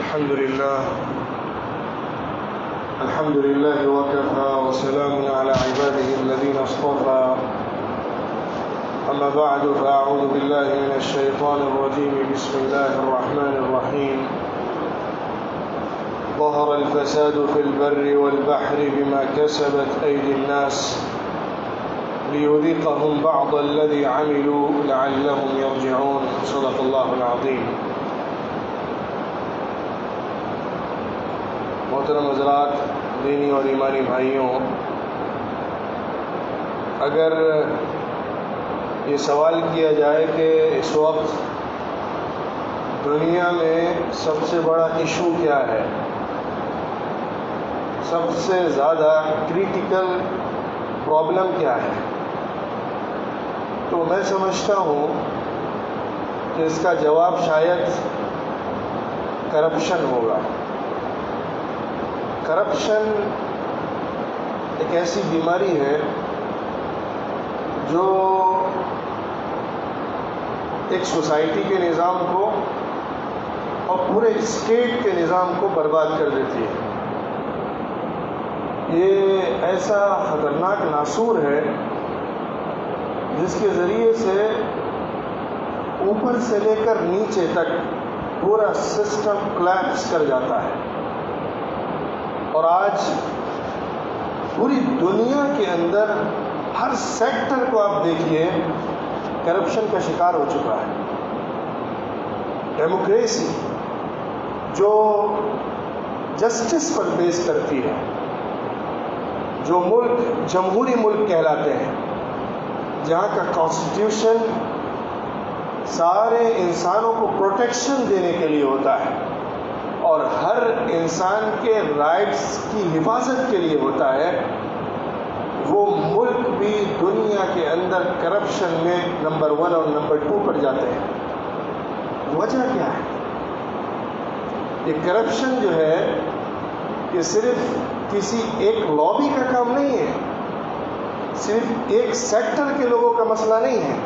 الحمد لله وكفى وسلام على عباده الذين اصطفى أما بعد فأعوذ بالله من الشيطان الرجيم بسم الله الرحمن الرحيم ظهر الفساد في البر والبحر بما كسبت أيدي الناس ليذيقهم بعض الذي عملوا لعلهم يرجعون صدق الله العظيم. محترم حضرات، دینی اور ایمانی بھائیوں، اگر یہ سوال کیا جائے کہ اس وقت دنیا میں سب سے بڑا ایشو کیا ہے، سب سے زیادہ کریٹیکل پرابلم کیا ہے، تو میں سمجھتا ہوں کہ اس کا جواب شاید کرپشن ہوگا. کرپشن ایک ایسی بیماری ہے جو ایک سوسائٹی کے نظام کو اور پورے اسٹیٹ کے نظام کو برباد کر دیتی ہے. یہ ایسا خطرناک ناسور ہے جس کے ذریعے سے اوپر سے لے کر نیچے تک پورا سسٹم کلیپس کر جاتا ہے. اور آج پوری دنیا کے اندر ہر سیکٹر کو آپ دیکھیے کرپشن کا شکار ہو چکا ہے. ڈیموکریسی جو جسٹس پر بیس کرتی ہے، جو ملک جمہوری ملک کہلاتے ہیں، جہاں کا کانسٹیٹیوشن سارے انسانوں کو پروٹیکشن دینے کے لیے ہوتا ہے اور ہر انسان کے رائٹس کی حفاظت کے لیے ہوتا ہے، وہ ملک بھی دنیا کے اندر کرپشن میں نمبر 1 اور نمبر 2 پر جاتے ہیں. وجہ کیا ہے؟ یہ کرپشن جو ہے یہ صرف کسی ایک لابی کا کام نہیں ہے، صرف ایک سیکٹر کے لوگوں کا مسئلہ نہیں ہے،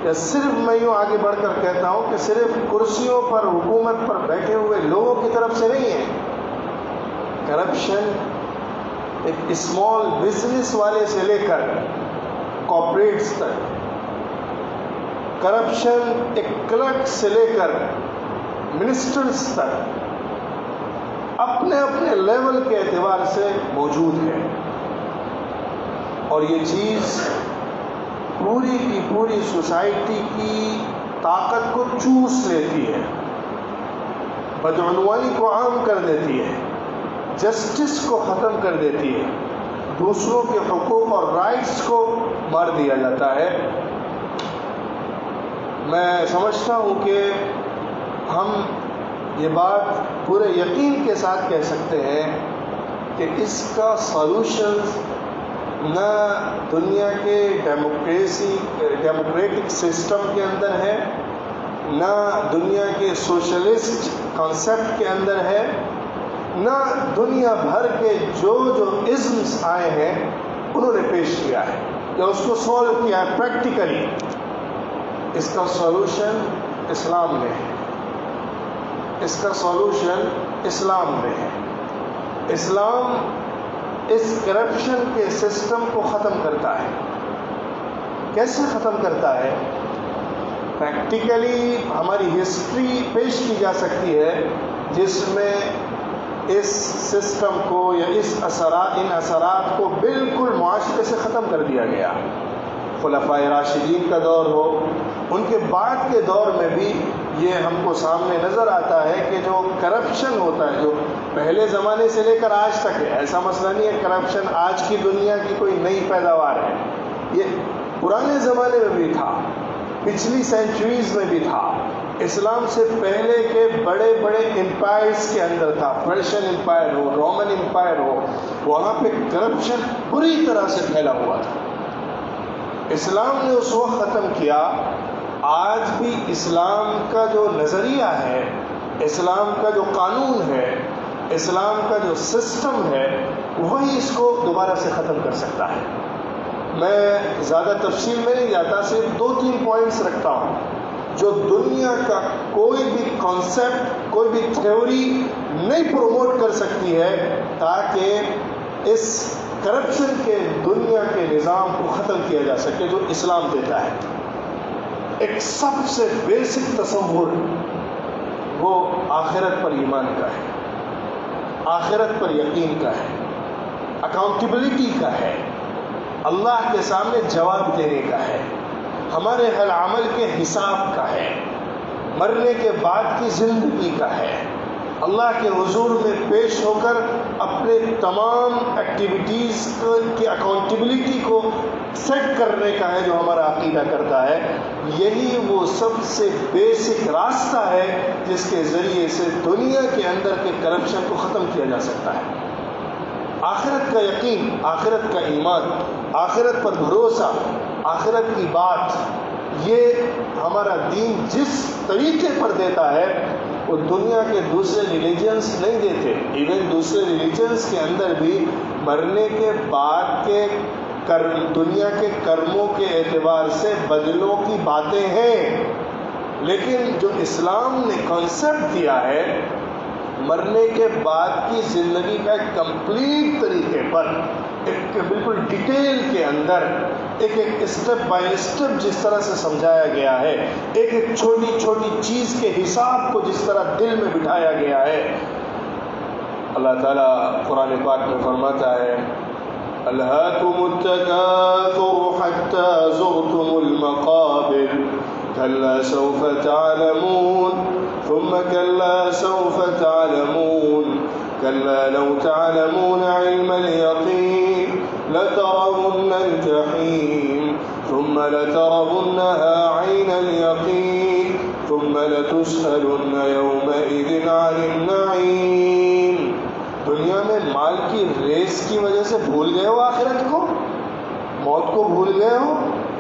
یا صرف میں یوں آگے بڑھ کر کہتا ہوں کہ صرف کرسیوں پر حکومت پر بیٹھے ہوئے لوگوں کی طرف سے نہیں ہے. کرپشن ایک اسمال بزنس والے سے لے کر کارپوریٹس تک، کرپشن ایک کلرک سے لے کر منسٹرز تک اپنے اپنے لیول کے اعتبار سے موجود ہے. اور یہ چیز پوری کی پوری سوسائٹی کی طاقت کو چوس لیتی ہے، بدعنوانی کو عام کر دیتی ہے، جسٹس کو ختم کر دیتی ہے، دوسروں کے حقوق اور رائٹس کو مار دیا جاتا ہے. میں سمجھتا ہوں کہ ہم یہ بات پورے یقین کے ساتھ کہہ سکتے ہیں کہ اس کا سولوشن نہ دنیا کے ڈیموکریٹک سسٹم کے اندر ہے، نہ دنیا کے سوشلسٹ کانسیپٹ کے اندر ہے، نہ دنیا بھر کے جو ازمس آئے ہیں انہوں نے پیش کیا ہے یا اس کو سولو کیا ہے پریکٹیکلی. اس کا سولوشن اسلام میں ہے، اس کا سولوشن اسلام میں ہے. اسلام اس کرپشن کے سسٹم کو ختم کرتا ہے. کیسے ختم کرتا ہے؟ پریکٹیکلی ہماری ہسٹری پیش کی جا سکتی ہے جس میں اس سسٹم کو یا ان اثرات کو بالکل معاشرے سے ختم کر دیا گیا. خلفائے راشدین کا دور ہو، ان کے بعد کے دور میں بھی یہ ہم کو سامنے نظر آتا ہے کہ جو کرپشن ہوتا ہے جو پہلے زمانے سے لے کر آج تک ہے. ایسا مسئلہ نہیں ہے کرپشن آج کی دنیا کی کوئی نئی پیداوار ہے، یہ پرانے زمانے میں بھی تھا، پچھلی سینچریز میں بھی تھا. اسلام سے پہلے کے بڑے بڑے امپائرز کے اندر تھا، پرشین امپائر ہو، رومن امپائر ہو، وہاں پہ کرپشن پوری طرح سے پھیلا ہوا تھا. اسلام نے اس وقت ختم کیا. آج بھی اسلام کا جو نظریہ ہے، اسلام کا جو قانون ہے، اسلام کا جو سسٹم ہے، وہی اس کو دوبارہ سے ختم کر سکتا ہے. میں زیادہ تفصیل میں نہیں جاتا، صرف 2-3 پوائنٹس رکھتا ہوں جو دنیا کا کوئی بھی کانسیپٹ، کوئی بھی تھیوری نہیں پروموٹ کر سکتی ہے تاکہ اس کرپشن کے دنیا کے نظام کو ختم کیا جا سکے جو اسلام دیتا ہے۔ ایک سب سے بیسک تصور وہ آخرت پر ایمان کا ہے، آخرت پر یقین کا ہے، اکاؤنٹیبلٹی کا ہے، اللہ کے سامنے جواب دینے کا ہے، ہمارے ہر عمل کے حساب کا ہے، مرنے کے بعد کی زندگی کا ہے، اللہ کے حضور میں پیش ہو کر اپنے تمام ایکٹیویٹیز کی اکاؤنٹیبلٹی کو سیٹ کرنے کا ہے جو ہمارا عقیدہ کرتا ہے۔ یہی وہ سب سے بیسک راستہ ہے جس کے ذریعے سے دنیا کے اندر کے کرپشن کو ختم کیا جا سکتا ہے۔ آخرت کا یقین، آخرت کا ایمان، آخرت پر بھروسہ، آخرت کی بات، یہ ہمارا دین جس طریقے پر دیتا ہے وہ دنیا کے دوسرے ریلیجنز نہیں دیتے۔ ایون دوسرے ریلیجنز کے اندر بھی مرنے کے بعد کے دنیا کے کرموں کے اعتبار سے بدلوں کی باتیں ہیں، لیکن جو اسلام نے کانسیپٹ دیا ہے مرنے کے بعد کی زندگی کا ایک کمپلیٹ طریقے پر، ایک بالکل ڈیٹیل کے اندر، ایک ایک اسٹیپ بائی اسٹیپ جس طرح سے سمجھایا گیا ہے، ایک ایک چھوٹی چھوٹی چیز کے حساب کو جس طرح دل میں بٹھایا گیا ہے۔ اللہ تعالیٰ قرآن پاک میں فرماتا ہے الہاکم التکاثر حتی زرتم المقابر کلا سوف تعلمون ثم كلا سوف تعلمون كلا لو تعلمون علم اليقين لترون الجحيم ثم لترونها عين اليقين ثم لتسألن يومئذ عن النعيم۔ دنیا میں مال کی ریس کی وجہ سے بھول گئے ہو آخرت کو، موت کو بھول گئے ہو،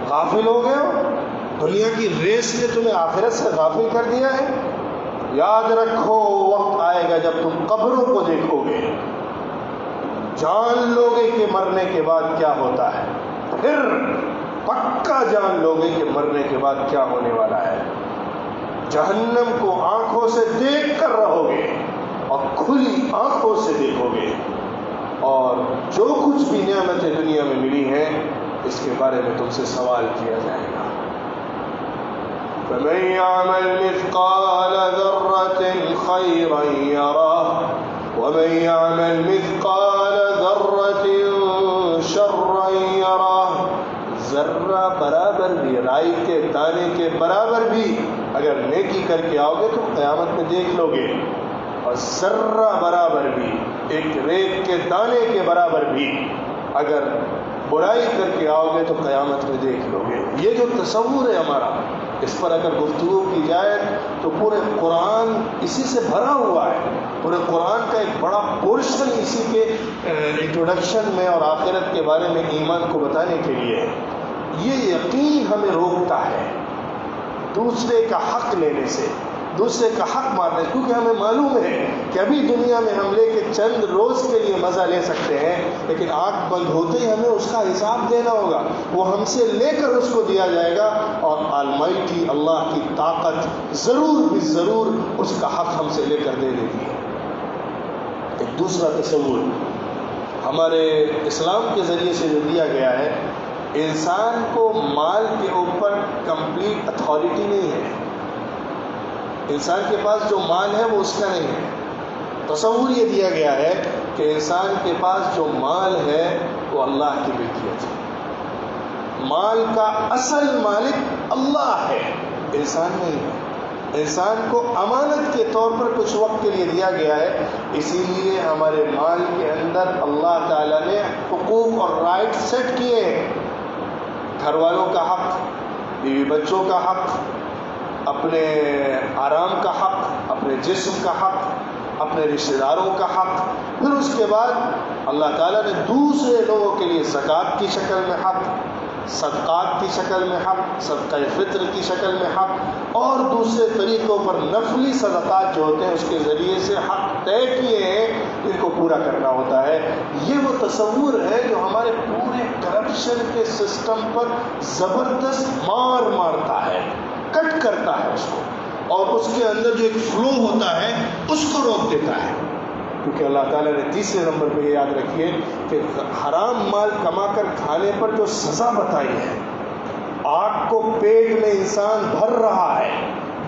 غافل ہو گئے ہو، دنیا کی ریس نے تمہیں آخرت سے غافل کر دیا ہے۔ یاد رکھو وقت آئے گا جب تم قبروں کو دیکھو گے، جان لو گے کہ مرنے کے بعد کیا ہوتا ہے، پھر پکا جان لو گے کہ مرنے کے بعد کیا ہونے والا ہے۔ جہنم کو آنکھوں سے دیکھ کر رہو گے اور کھلی آنکھوں سے دیکھو گے، اور جو کچھ بھی نعمتیں دنیا میں ملی ہیں اس کے بارے میں تم سے سوال کیا جائے گا۔ فمن يعمل مثقال ذرة خيرا يره ومن يعمل مثقال ذرة شرا يره۔ ذرہ برابر بھی، رائی کے دانے کے برابر بھی اگر نیکی کر کے آؤ گے تو قیامت میں دیکھ لو گے، اور ذرہ برابر بھی، ایک ریت کے دانے کے برابر بھی اگر برائی کر کے آؤ گے تو قیامت میں دیکھ لو گے۔ یہ جو تصور ہے ہمارا، اس پر اگر گفتگو کی جائے تو پورے قرآن اسی سے بھرا ہوا ہے۔ پورے قرآن کا ایک بڑا پورشن اسی کے انٹروڈکشن میں اور آخرت کے بارے میں ایمان کو بتانے کے لیے ہے۔ یہ یقین ہمیں روکتا ہے دوسرے کا حق لینے سے، دوسرے کا حق ماننے سے، کیونکہ ہمیں معلوم ہے کہ ابھی دنیا میں ہم لے کے چند روز کے لیے مزہ لے سکتے ہیں، لیکن آنکھ بند ہوتے ہی ہمیں اس کا حساب دینا ہوگا، وہ ہم سے لے کر اس کو دیا جائے گا، اور آلمائٹی اللہ کی طاقت ضرور بھی ضرور اس کا حق ہم سے لے کر دے دیتی ہے۔ ایک دوسرا تصور ہمارے اسلام کے ذریعے سے جو دیا گیا ہے، انسان کو مال کے اوپر کمپلیٹ اتھارٹی نہیں ہے، انسان کے پاس جو مال ہے وہ اس کا نہیں ہے۔ تصور یہ دیا گیا ہے کہ انسان کے پاس جو مال ہے وہ اللہ کی ملکیت ہے، مال کا اصل مالک اللہ ہے، انسان نہیں ہے۔ انسان کو امانت کے طور پر کچھ وقت کے لیے دیا گیا ہے، اسی لیے ہمارے مال کے اندر اللہ تعالیٰ نے حقوق اور رائٹ سیٹ کیے ہیں۔ گھر والوں کا حق، بیوی بچوں کا حق، اپنے آرام کا حق، اپنے جسم کا حق، اپنے رشتہ داروں کا حق، پھر اس کے بعد اللہ تعالیٰ نے دوسرے لوگوں کے لیے زکوٰۃ کی شکل میں حق، صدقات کی شکل میں حق، صدقہ فطر کی شکل میں حق، اور دوسرے طریقوں پر نفلی صدقات جو ہوتے ہیں اس کے ذریعے سے حق طے کیے ہیں، ان کو پورا کرنا ہوتا ہے۔ یہ وہ تصور ہے جو ہمارے پورے کرپشن کے سسٹم پر زبردست مار مارتا ہے۔ کٹ کرتا ہے اس کو، اور اس کے اندر جو ایک فلو ہوتا ہے اس کو روک دیتا ہے. کیونکہ اللہ تعالیٰ نے تیسرے نمبر پہ یہ یاد رکھیے کہ حرام مال کما کر کھانے پر جو سزا بتائی ہے، آگ کو پیٹ میں انسان بھر رہا ہے،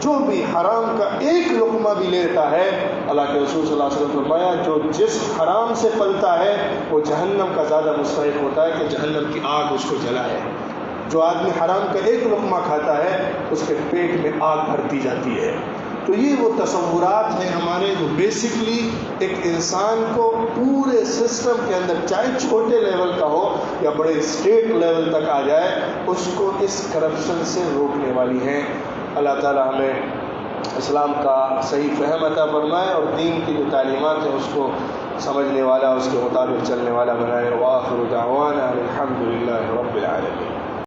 جو بھی حرام کا ایک لقمہ بھی لیتا ہے، اللہ کے رسول صلی اللہ علیہ وسلم نے فرمایا جو جسم حرام سے پلتا ہے وہ جہنم کا زیادہ مستحق ہوتا ہے کہ جہنم کی آگ اس کو جلائے. جو آدمی حرام کا ایک لقمہ کھاتا ہے اس کے پیٹ میں آگ بھرتی جاتی ہے. تو یہ وہ تصورات ہیں ہمارے جو بیسکلی ایک انسان کو پورے سسٹم کے اندر، چاہے چھوٹے لیول کا ہو یا بڑے اسٹیٹ لیول تک آ جائے، اس کو اس کرپشن سے روکنے والی ہیں. اللہ تعالی ہمیں اسلام کا صحیح فہم عطا فرمائے اور دین کی جو تعلیمات ہیں اس کو سمجھنے والا، اس کے مطابق چلنے والا بنائے. وآخر دعوانا الحمد للہ رب العالمین.